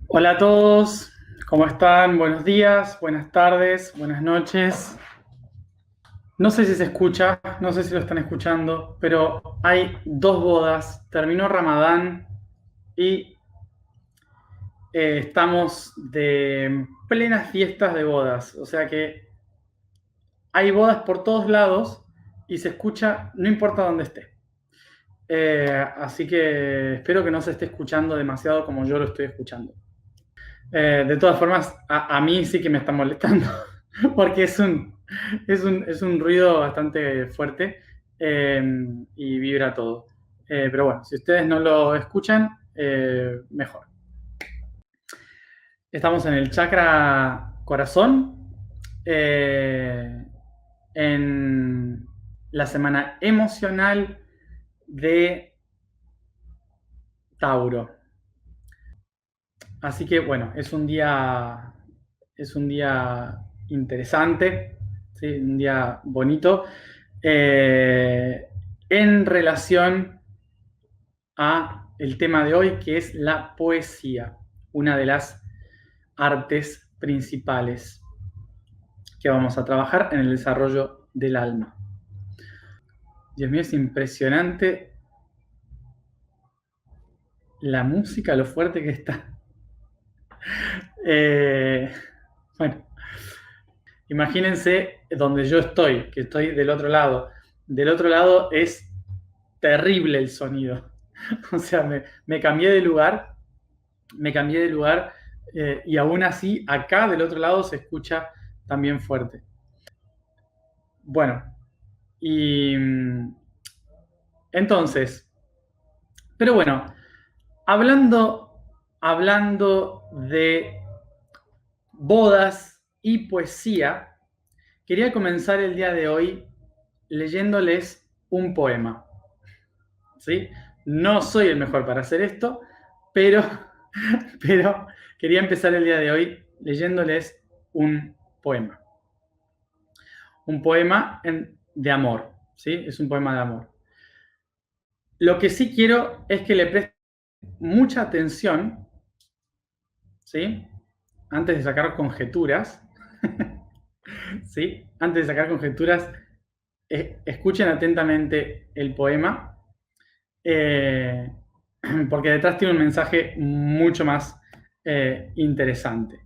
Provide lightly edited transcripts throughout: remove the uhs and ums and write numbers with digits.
Hola a todos, ¿cómo están? Buenos días, buenas tardes, buenas noches. No sé si se escucha, no sé si lo están escuchando, pero hay dos bodas. Terminó Ramadán y estamos de plenas fiestas de bodas. O sea que hay bodas por todos lados y se escucha no importa dónde esté. Así que espero que no se esté escuchando demasiado como yo lo estoy escuchando. De todas formas, a mí sí que me está molestando, porque es un ruido bastante fuerte eh, y vibra todo. Pero bueno, si ustedes no lo escuchan, mejor. Estamos en el chakra corazón, eh, en la semana emocional de Tauro. Así que bueno, es un día interesante, ¿sí? Un día bonito, eh, en relación a el tema de hoy, que es la poesía, una de las artes principales que vamos a trabajar en el desarrollo del alma. Dios mío, es impresionante la música, lo fuerte que está. Eh, bueno, imagínense donde yo estoy, que estoy del otro lado. Del otro lado es terrible el sonido. O sea, me cambié de lugar, me cambié de lugar y aún así acá del otro lado se escucha también fuerte. Bueno, y entonces, pero bueno, hablando de bodas y poesía, quería comenzar el día de hoy leyéndoles un poema. ¿Sí? No soy el mejor para hacer esto, pero, pero quería empezar el día de hoy leyéndoles un poema. Un poema de amor, ¿sí? Es un poema de amor. Lo que sí quiero es que le presten mucha atención, ¿sí? Antes de sacar conjeturas, ¿sí? Antes de sacar conjeturas, escuchen atentamente el poema, eh, porque detrás tiene un mensaje mucho más interesante.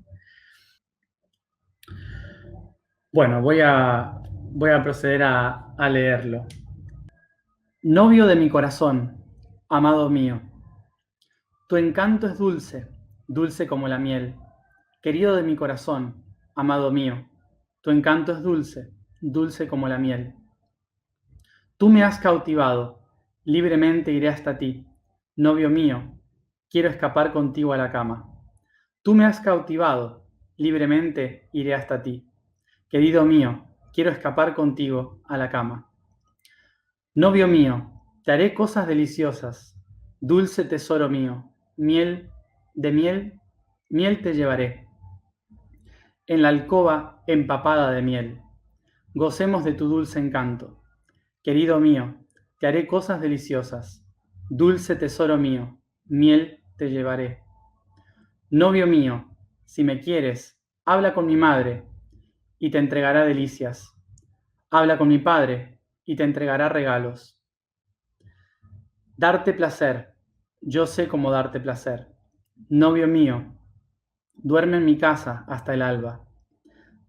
Bueno, voy a proceder a leerlo. Novio de mi corazón, amado mío, tu encanto es dulce, dulce como la miel. Querido de mi corazón, amado mío, tu encanto es dulce, dulce como la miel. Tú me has cautivado, libremente iré hasta ti. Novio mío, quiero escapar contigo a la cama. Tú me has cautivado, libremente iré hasta ti. Querido mío, quiero escapar contigo a la cama. Novio mío, te haré cosas deliciosas. Dulce tesoro mío, miel, miel te llevaré. En la alcoba empapada de miel. Gocemos de tu dulce encanto. Querido mío, te haré cosas deliciosas. Dulce tesoro mío, miel te llevaré. Novio mío, si me quieres, habla con mi madre y te entregará delicias. Habla con mi padre y te entregará regalos. Darte placer, yo sé cómo darte placer. Novio mío, duerme en mi casa hasta el alba.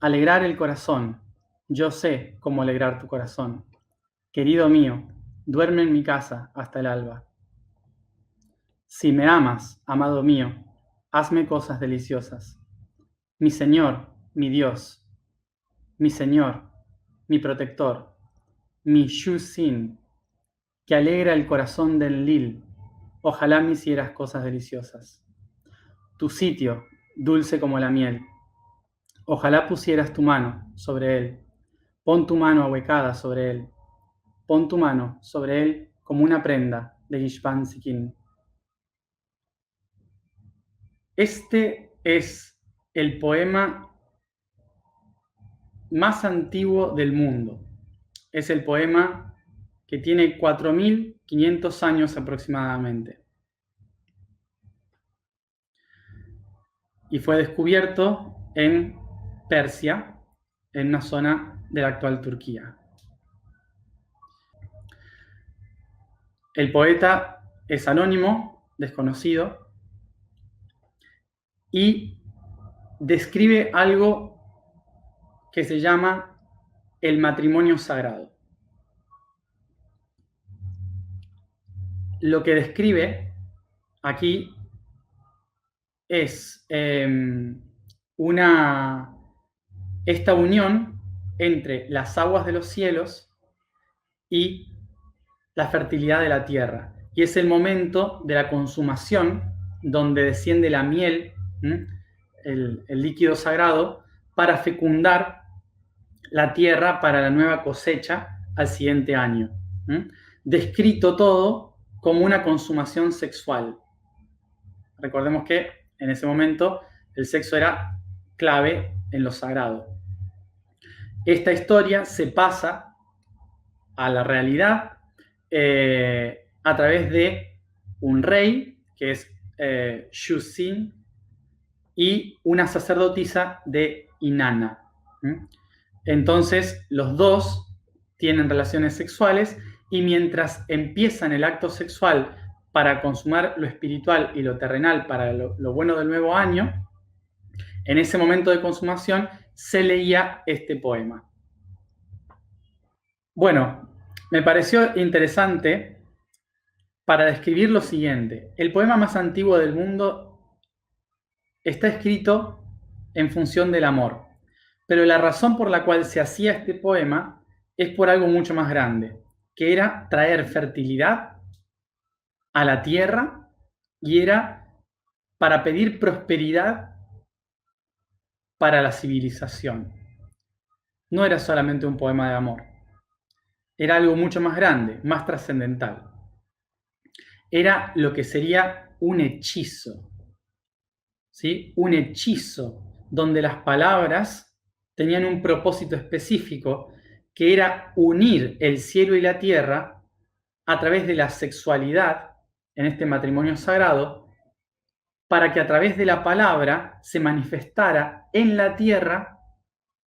Alegrar el corazón, yo sé cómo alegrar tu corazón. Querido mío, duerme en mi casa hasta el alba. Si me amas, amado mío, hazme cosas deliciosas. Mi Señor, mi Dios, mi Señor, mi protector, mi Shu-Sin, que alegra el corazón del Lil, ojalá me hicieras cosas deliciosas. Tu sitio, dulce como la miel, ojalá pusieras tu mano sobre él. Pon tu mano ahuecada sobre él. Pon tu mano sobre él como una prenda de Gishpan Sikin. Este es el poema más antiguo del mundo. Es el poema que tiene 4.500 años aproximadamente. y fue descubierto en Persia, en una zona de la actual Turquía. El poeta es anónimo, desconocido, y describe algo que se llama el matrimonio sagrado. Lo que describe aquí es esta unión entre las aguas de los cielos y la fertilidad de la tierra. Y es el momento de la consumación donde desciende la miel, el líquido sagrado, para fecundar la tierra para la nueva cosecha al siguiente año. Descrito todo como una consumación sexual. Recordemos que en ese momento el sexo era clave en lo sagrado. Esta historia se pasa a la realidad a través de un rey, que es Shusin, y una sacerdotisa de Inanna. Entonces, los dos tienen relaciones sexuales y mientras empiezan el acto sexual para consumar lo espiritual y lo terrenal para lo bueno del nuevo año, en ese momento de consumación se leía este poema. Bueno, me pareció interesante para describir lo siguiente. El poema más antiguo del mundo está escrito en función del amor, pero la razón por la cual se hacía este poema es por algo mucho más grande, que era traer fertilidad a la tierra y era para pedir prosperidad para la civilización. No era solamente un poema de amor, era algo mucho más grande, más trascendental. Era lo que sería un hechizo, ¿sí? Un hechizo donde las palabras tenían un propósito específico, que era unir el cielo y la tierra a través de la sexualidad en este matrimonio sagrado, para que a través de la palabra se manifestara en la tierra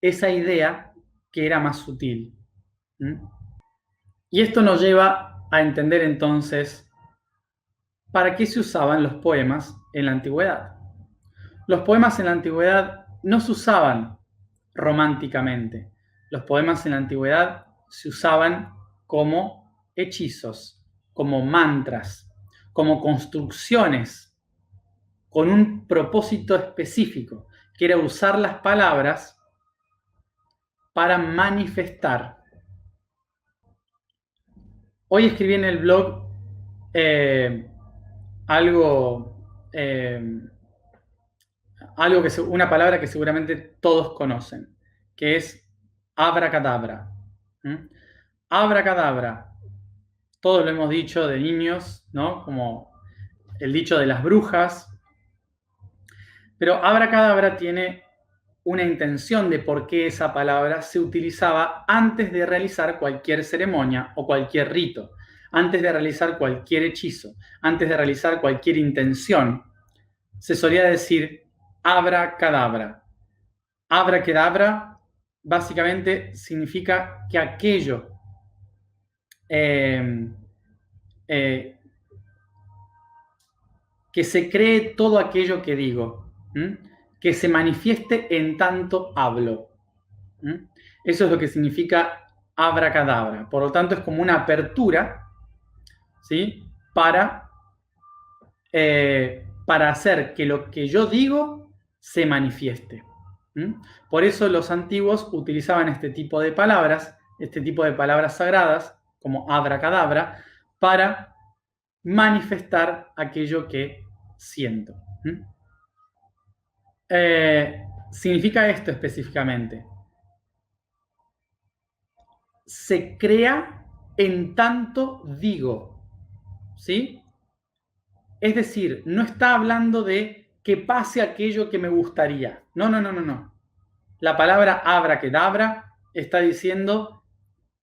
esa idea que era más sutil. Y esto nos lleva a entender entonces para qué se usaban los poemas en la antigüedad. Los poemas en la antigüedad no se usaban románticamente. Los poemas en la antigüedad se usaban como hechizos, como mantras, como construcciones con un propósito específico, que era usar las palabras para manifestar. Hoy escribí en el blog una palabra que seguramente todos conocen, que es abracadabra. Abracadabra, todos lo hemos dicho de niños, ¿no? Como el dicho de las brujas. Pero abracadabra tiene una intención de por qué esa palabra se utilizaba antes de realizar cualquier ceremonia o cualquier rito, antes de realizar cualquier hechizo, antes de realizar cualquier intención. Se solía decir abracadabra. Abracadabra básicamente significa que aquello que se cree todo aquello que digo, que se manifieste en tanto hablo. Eso es lo que significa abracadabra. Por lo tanto, es como una apertura, ¿sí? Para hacer que lo que yo digo se manifieste. Por eso los antiguos utilizaban este tipo de palabras sagradas, como abracadabra, para manifestar aquello que siento. Significa esto específicamente. Se crea en tanto digo, ¿sí? Es decir, no está hablando de que pase aquello que me gustaría. No. La palabra abracadabra está diciendo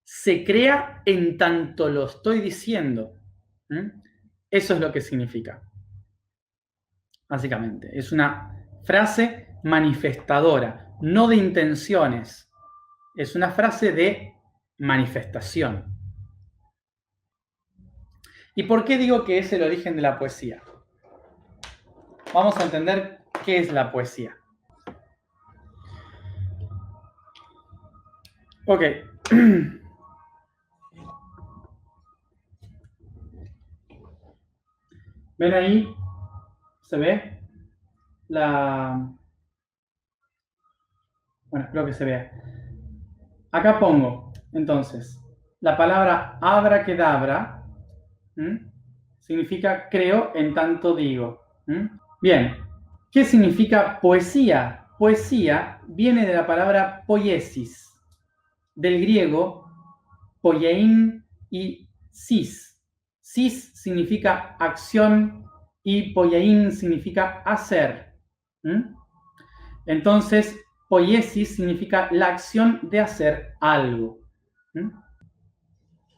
se crea en tanto lo estoy diciendo. Eso es lo que significa. Básicamente, es una Frase manifestadora, no de intenciones. Es una frase de manifestación. ¿Y por qué digo que es el origen de la poesía? Vamos a entender qué es la poesía. Ok. ¿Ven ahí? ¿Se ve? Bueno, espero que se vea. Acá pongo, entonces, la palabra abracadabra significa creo en tanto digo. Bien, ¿qué significa poesía? Poesía viene de la palabra poiesis, del griego poiein y sis. Sis significa acción y poiein significa hacer. Entonces, poiesis significa la acción de hacer algo.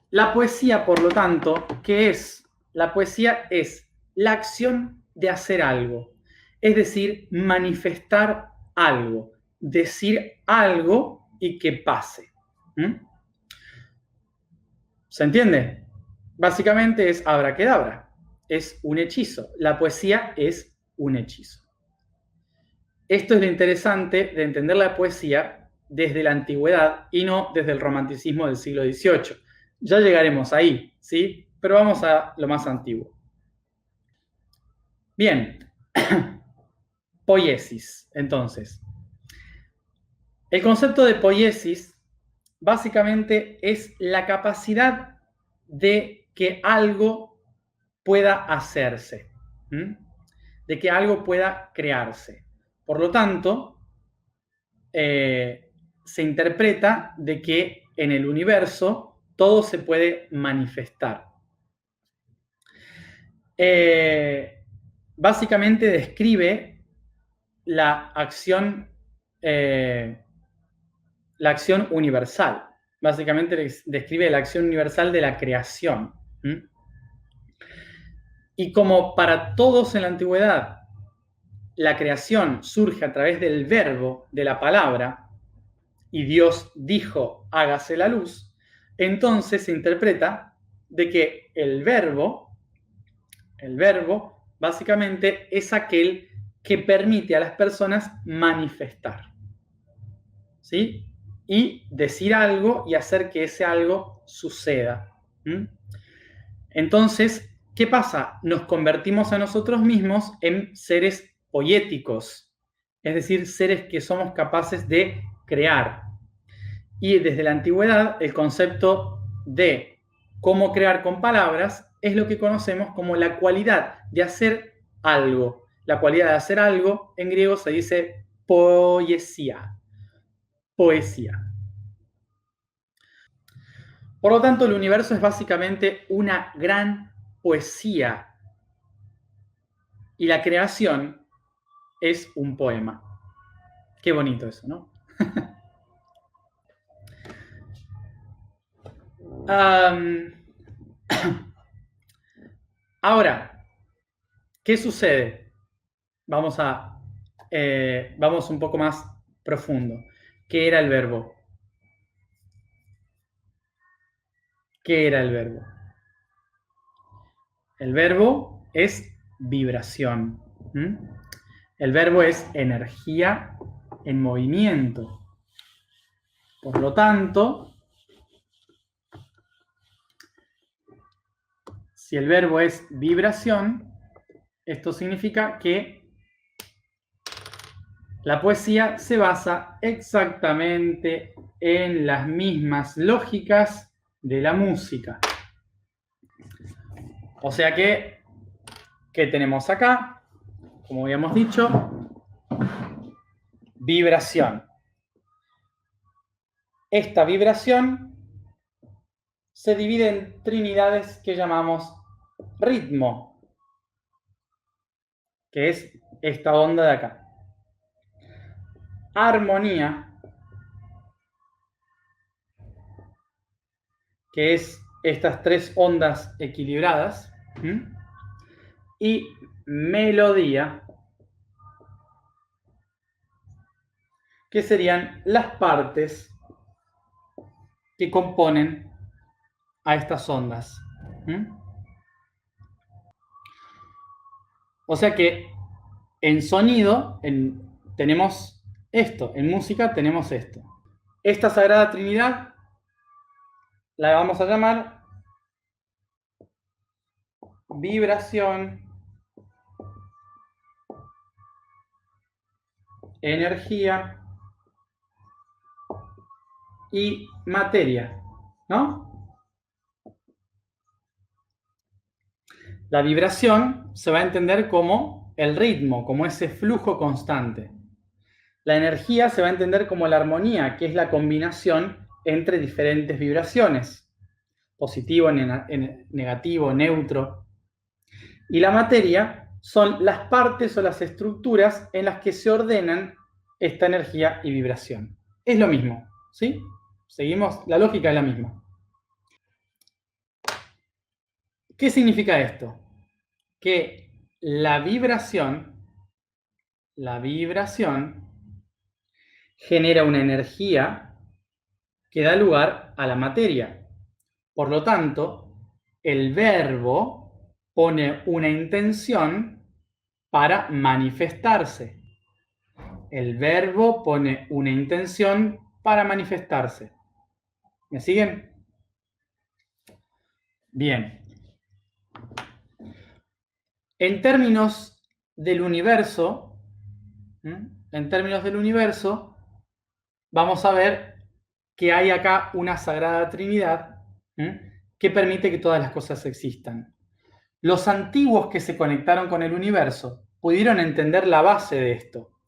La poesía, por lo tanto, ¿qué es? La poesía es la acción de hacer algo, es decir, manifestar algo, decir algo y que pase. ¿Se entiende? Básicamente es abracadabra, es un hechizo. La poesía es un hechizo. Esto es lo interesante de entender la poesía desde la antigüedad y no desde el romanticismo del siglo XVIII. Ya llegaremos ahí, ¿sí? Pero vamos a lo más antiguo. Bien, poiesis, entonces. El concepto de poiesis básicamente es la capacidad de que algo pueda hacerse, de que algo pueda crearse. Por lo tanto, se interpreta de que en el universo todo se puede manifestar. Básicamente describe la acción universal. Básicamente describe la acción universal de la creación. Y como para todos en la antigüedad la creación surge a través del verbo, de la palabra, y Dios dijo, hágase la luz, entonces se interpreta de que el verbo básicamente es aquel que permite a las personas manifestar, ¿sí? Y decir algo y hacer que ese algo suceda. Entonces, ¿qué pasa? Nos convertimos a nosotros mismos en seres poéticos, es decir, seres que somos capaces de crear. Y desde la antigüedad, el concepto de cómo crear con palabras es lo que conocemos como la cualidad de hacer algo. La cualidad de hacer algo, en griego se dice poesía. Poesía. Por lo tanto, el universo es básicamente una gran poesía. Y la creación es un poema. Qué bonito eso, ¿no? Ahora, ¿qué sucede? Vamos un poco más profundo. ¿Qué era el verbo? ¿Qué era el verbo? El verbo es vibración. El verbo es energía en movimiento. Por lo tanto, si el verbo es vibración, esto significa que la poesía se basa exactamente en las mismas lógicas de la música. O sea que, ¿qué tenemos acá? Como habíamos dicho, vibración. Esta vibración se divide en trinidades que llamamos ritmo, que es esta onda de acá. Armonía, que es estas tres ondas equilibradas, y melodía, que serían las partes que componen a estas ondas. O sea que en sonido tenemos esto, en música tenemos esto. Esta Sagrada Trinidad la vamos a llamar vibración, energía y materia, ¿no? La vibración se va a entender como el ritmo, como ese flujo constante. La energía se va a entender como la armonía, que es la combinación entre diferentes vibraciones, positivo, negativo, neutro. Y la materia son las partes o las estructuras en las que se ordenan esta energía y vibración. Es lo mismo, ¿sí? Seguimos, la lógica es la misma. ¿Qué significa esto? Que la vibración genera una energía que da lugar a la materia. Por lo tanto, el verbo pone una intención para manifestarse. El verbo pone una intención para manifestarse. ¿Me siguen? Bien. En términos del universo, vamos a ver que hay acá una Sagrada Trinidad que permite que todas las cosas existan. Los antiguos que se conectaron con el universo pudieron entender la base de esto.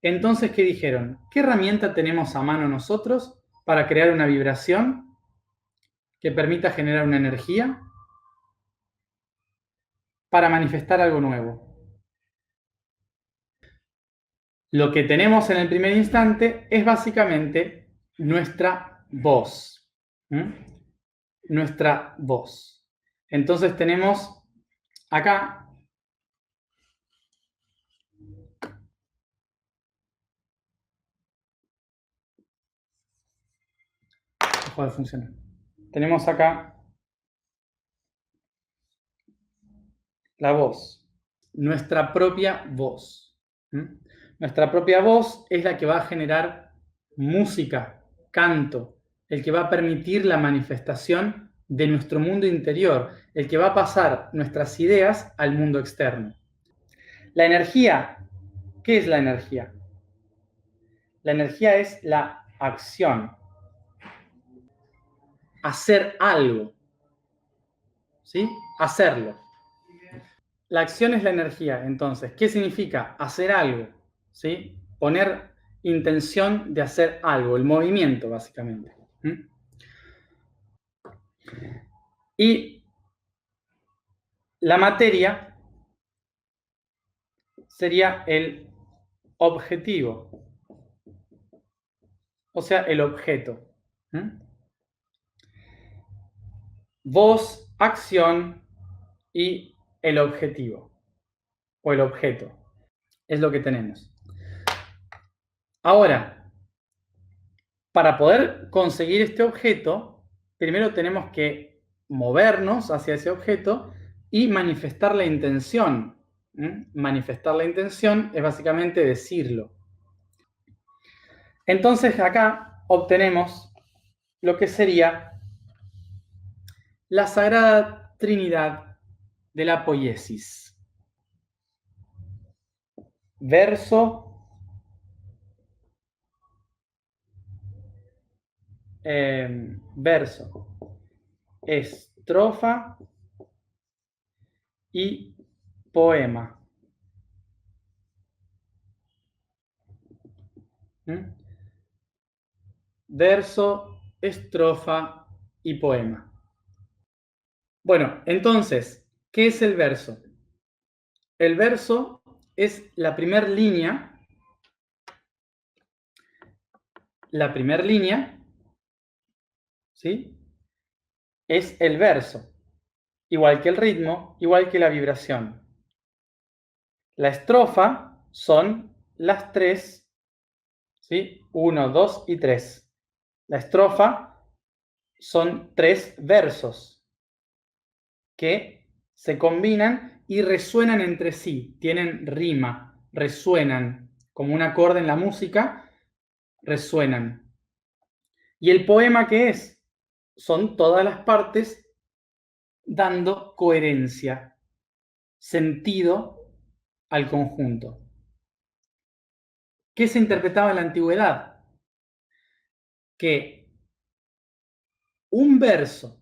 Entonces, ¿qué dijeron? ¿Qué herramienta tenemos a mano nosotros para crear una vibración que permita generar una energía para manifestar algo nuevo? Lo que tenemos en el primer instante es básicamente nuestra voz. Nuestra voz. Entonces tenemos acá dejó de funcionar. Tenemos acá la voz, nuestra propia voz. Nuestra propia voz es la que va a generar música, canto, el que va a permitir la manifestación de nuestro mundo interior, el que va a pasar nuestras ideas al mundo externo. La energía, ¿qué es la energía? La energía es la acción, hacer algo, ¿sí? Hacerlo. La acción es la energía, entonces, ¿qué significa? Hacer algo, ¿sí? Poner intención de hacer algo, el movimiento, básicamente. Y la materia sería el objetivo, o sea, el objeto. Voz, acción y el objetivo, o el objeto. Es lo que tenemos. Ahora, para poder conseguir este objeto, primero tenemos que movernos hacia ese objeto y manifestar la intención. Manifestar la intención es básicamente decirlo. Entonces acá obtenemos lo que sería la Sagrada Trinidad de la poiesis. Verso, estrofa y poema. Verso, estrofa y poema. Bueno, entonces, ¿qué es el verso? El verso es la primera línea. La primera línea, ¿sí? Es el verso, igual que el ritmo, igual que la vibración. La estrofa son las tres ¿sí? 1, 2 y 3. La estrofa son 3 versos que se combinan y resuenan entre sí, tienen rima, resuenan, como un acorde en la música, resuenan. ¿Y el poema qué es? Son todas las partes dando coherencia, sentido al conjunto. ¿Qué se interpretaba en la antigüedad? Que un verso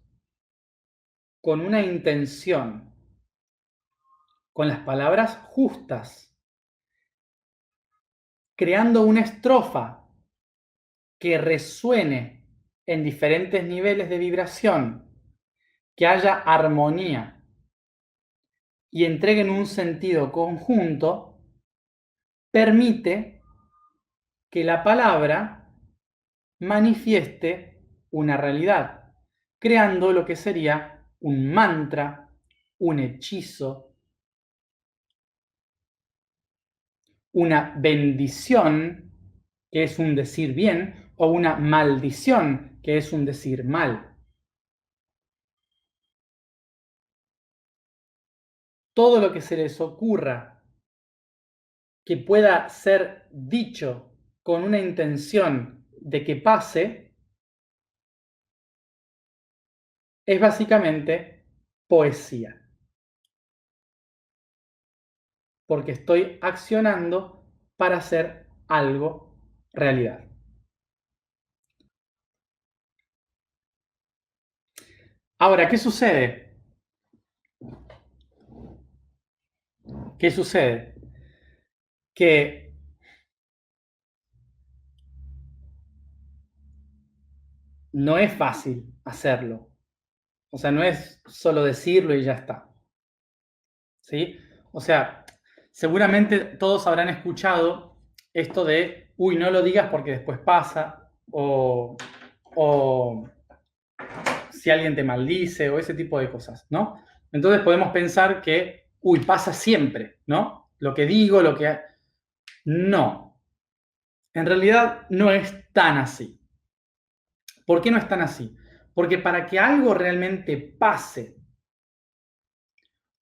con una intención, con las palabras justas, creando una estrofa que resuene en diferentes niveles de vibración, que haya armonía y entreguen un sentido conjunto, permite que la palabra manifieste una realidad, creando lo que sería un mantra, un hechizo, una bendición, que es un decir bien, o una maldición, que es un decir mal. Todo lo que se les ocurra que pueda ser dicho con una intención de que pase, es básicamente poesía. Porque estoy accionando para hacer algo realidad. Ahora, ¿qué sucede? ¿Qué sucede? Que no es fácil hacerlo. O sea, no es solo decirlo y ya está. ¿Sí? O sea, seguramente todos habrán escuchado esto de, uy, no lo digas porque después pasa, o si alguien te maldice, o ese tipo de cosas, ¿no? Entonces podemos pensar que, uy, pasa siempre, ¿no? Lo que digo, lo que... No, en realidad no es tan así. ¿Por qué no es tan así? Porque para que algo realmente pase,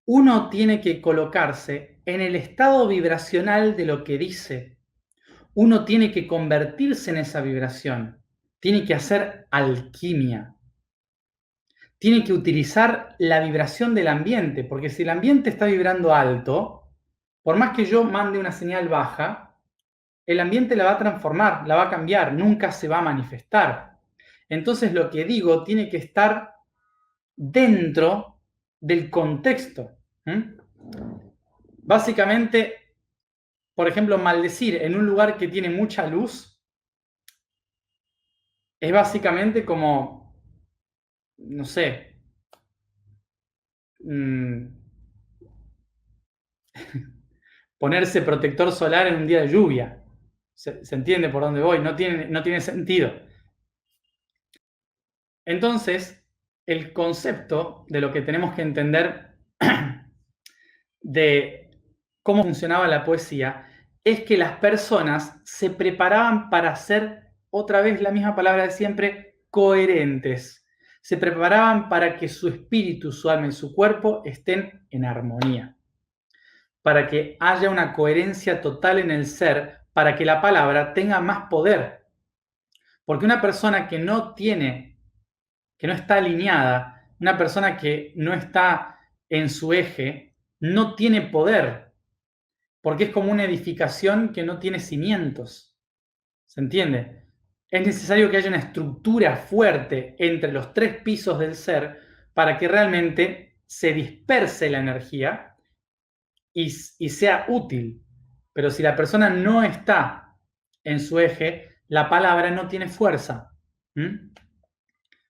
uno tiene que colocarse en el estado vibracional de lo que dice. Uno tiene que convertirse en esa vibración. Tiene que hacer alquimia. Tiene que utilizar la vibración del ambiente, porque si el ambiente está vibrando alto, por más que yo mande una señal baja, el ambiente la va a transformar, la va a cambiar, nunca se va a manifestar. Entonces lo que digo tiene que estar dentro del contexto. Básicamente, por ejemplo, maldecir en un lugar que tiene mucha luz es básicamente como, no sé, ponerse protector solar en un día de lluvia. ¿Se entiende por dónde voy? No tiene sentido. Entonces, el concepto de lo que tenemos que entender de cómo funcionaba la poesía es que las personas se preparaban para ser, otra vez la misma palabra de siempre, coherentes. Se preparaban para que su espíritu, su alma y su cuerpo estén en armonía. Para que haya una coherencia total en el ser, para que la palabra tenga más poder. Porque una persona que no está alineada, una persona que no está en su eje, no tiene poder, porque es como una edificación que no tiene cimientos. ¿Se entiende? Es necesario que haya una estructura fuerte entre los 3 pisos del ser para que realmente se disperse la energía y sea útil. Pero si la persona no está en su eje, la palabra no tiene fuerza.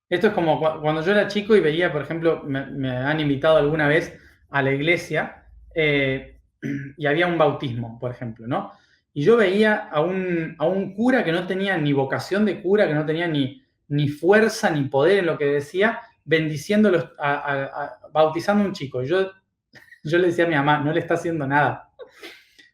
Esto es como cuando yo era chico y veía, por ejemplo, me han invitado alguna vez a la iglesia y había un bautismo, por ejemplo, ¿no? Y yo veía a un cura que no tenía ni vocación de cura, que no tenía ni fuerza ni poder en lo que decía, bendiciéndolo, bautizando a un chico. Yo le decía a mi mamá, no le está haciendo nada.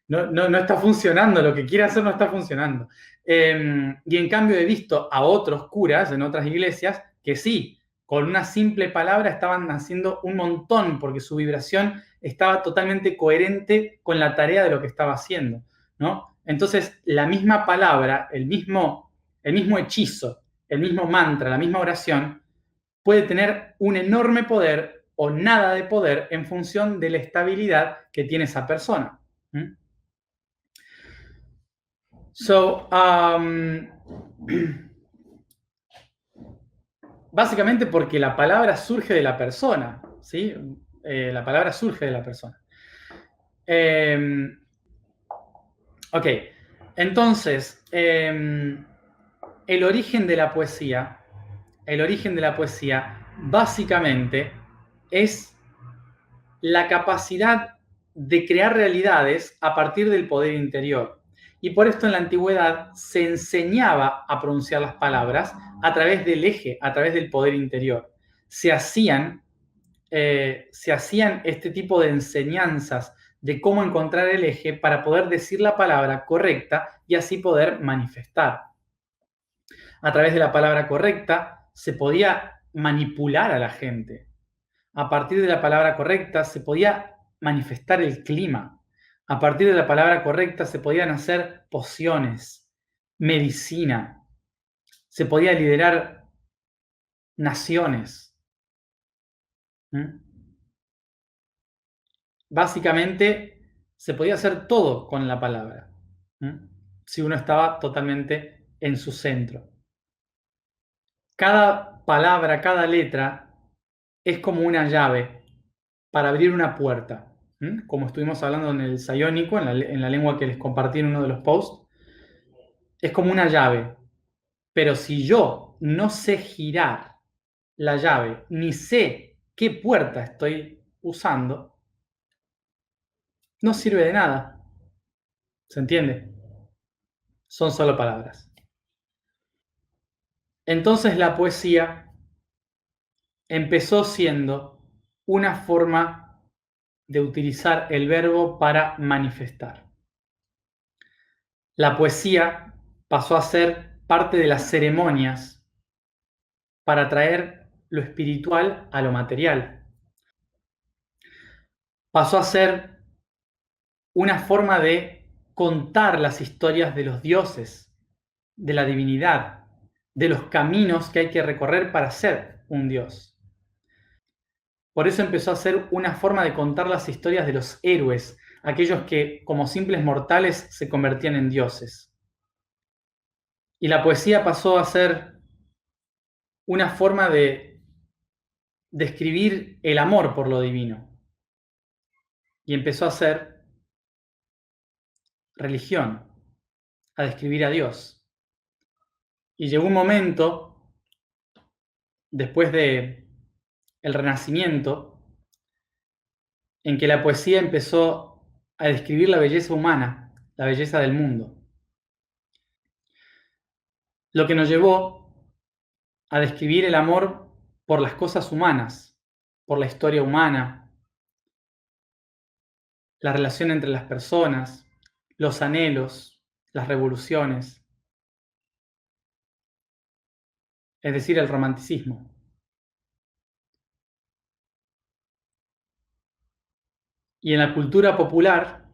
no está funcionando, lo que quiere hacer no está funcionando. Y en cambio he visto a otros curas en otras iglesias que sí, con una simple palabra estaban haciendo un montón porque su vibración estaba totalmente coherente con la tarea de lo que estaba haciendo, ¿no? Entonces, la misma palabra, el mismo hechizo, el mismo mantra, la misma oración, puede tener un enorme poder o nada de poder en función de la estabilidad que tiene esa persona. ¿Mm? So, básicamente porque la palabra surge de la persona, ¿sí? La palabra surge de la persona. Ok, entonces, el origen de la poesía, básicamente es la capacidad de crear realidades a partir del poder interior. Y por esto en la antigüedad se enseñaba a pronunciar las palabras a través del eje, a través del poder interior. Se hacían este tipo de enseñanzas de cómo encontrar el eje para poder decir la palabra correcta y así poder manifestar. A través de la palabra correcta se podía manipular a la gente. A partir de la palabra correcta se podía manifestar el clima. A partir de la palabra correcta se podían hacer pociones, medicina, se podía liderar naciones. ¿Mm? Básicamente se podía hacer todo con la palabra, ¿Mm? Si uno estaba totalmente en su centro. Cada palabra, cada letra es como una llave para abrir una puerta. Como estuvimos hablando en el psiónico, en la lengua que les compartí en uno de los posts, es como una llave. Pero si yo no sé girar la llave, ni sé qué puerta estoy usando, no sirve de nada. ¿Se entiende? Son solo palabras. Entonces la poesía empezó siendo una forma de utilizar el verbo para manifestar. La poesía pasó a ser parte de las ceremonias para traer lo espiritual a lo material. Pasó a ser una forma de contar las historias de los dioses, de la divinidad, de los caminos que hay que recorrer para ser un dios. Por eso empezó a ser una forma de contar las historias de los héroes, aquellos que como simples mortales se convertían en dioses. Y la poesía pasó a ser una forma de describir el amor por lo divino. Y empezó a ser religión, a describir a Dios. Y llegó un momento, después de el Renacimiento, en que la poesía empezó a describir la belleza humana, la belleza del mundo. Lo que nos llevó a describir el amor por las cosas humanas, por la historia humana, la relación entre las personas, los anhelos, las revoluciones, es decir, el romanticismo. Y en la cultura popular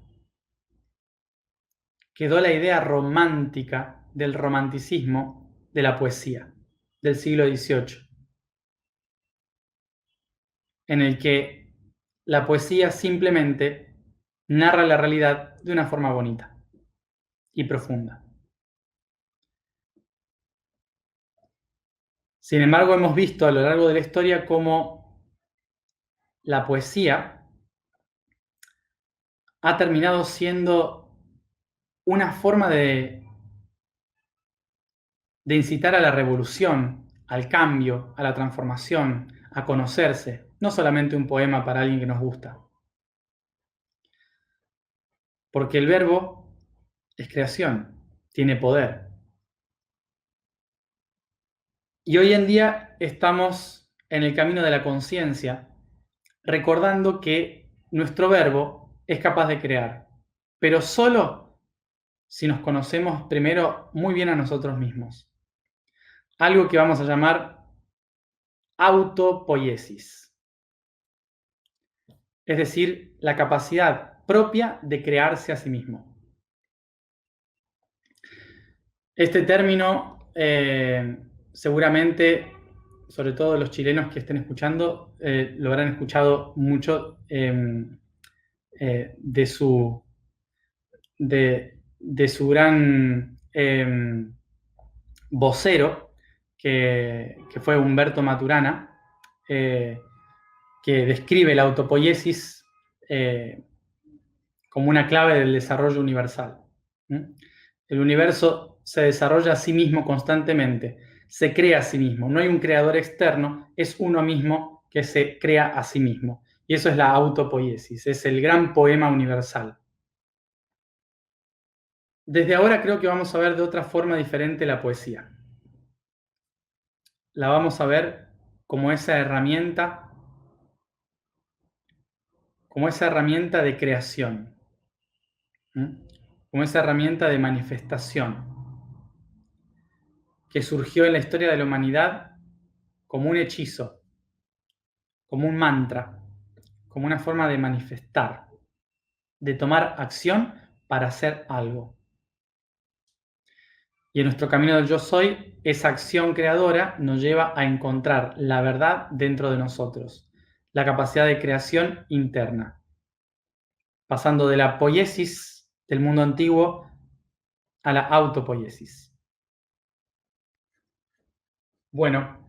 quedó la idea romántica del romanticismo de la poesía del siglo XVIII, en el que la poesía simplemente narra la realidad de una forma bonita y profunda. Sin embargo, hemos visto a lo largo de la historia cómo la poesía ha terminado siendo una forma de incitar a la revolución, al cambio, a la transformación, a conocerse, no solamente un poema para alguien que nos gusta. Porque el verbo es creación, tiene poder. Y hoy en día estamos en el camino de la conciencia, recordando que nuestro verbo es capaz de crear. pero solo si nos conocemos primero muy bien a nosotros mismos. Algo que vamos a llamar autopoiesis. Es decir, la capacidad propia de crearse a sí mismo. Este término, seguramente, sobre todo los chilenos que estén escuchando, lo habrán escuchado mucho de su gran vocero, que fue Humberto Maturana, que describe la autopoiesis como una clave del desarrollo universal. El universo se desarrolla a sí mismo constantemente, se crea a sí mismo. No hay un creador externo, es uno mismo que se crea a sí mismo. Y eso es la autopoiesis, es el gran poema universal. Desde ahora creo que vamos a ver de otra forma diferente la poesía. La vamos a ver como esa herramienta de creación, como esa herramienta de manifestación que surgió en la historia de la humanidad como un hechizo, como un mantra, como una forma de manifestar, de tomar acción para hacer algo. Y en nuestro camino del yo soy, esa acción creadora nos lleva a encontrar la verdad dentro de nosotros, la capacidad de creación interna, pasando de la poiesis del mundo antiguo a la autopoiesis. Bueno,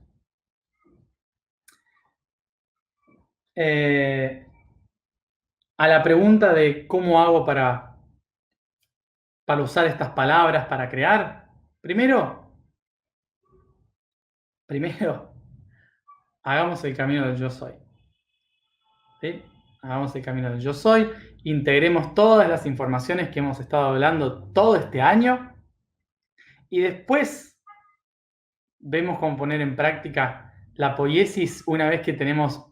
a la pregunta de cómo hago para usar estas palabras para crear, primero, hagamos el camino del yo soy. ¿Sí? Hagamos el camino del yo soy, integremos todas las informaciones que hemos estado hablando todo este año y después vemos cómo poner en práctica la poiesis una vez que tenemos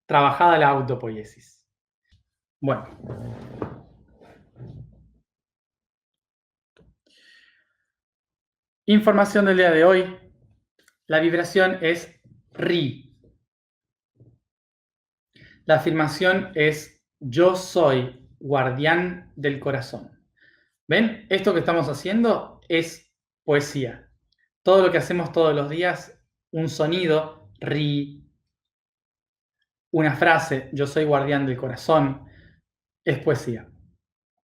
trabajada la autopoiesis. Bueno. Información del día de hoy. La vibración es RI. La afirmación es yo soy guardián del corazón. ¿Ven? Esto que estamos haciendo es poesía. Todo lo que hacemos todos los días, un sonido, RI, una frase, yo soy guardián del corazón, es poesía.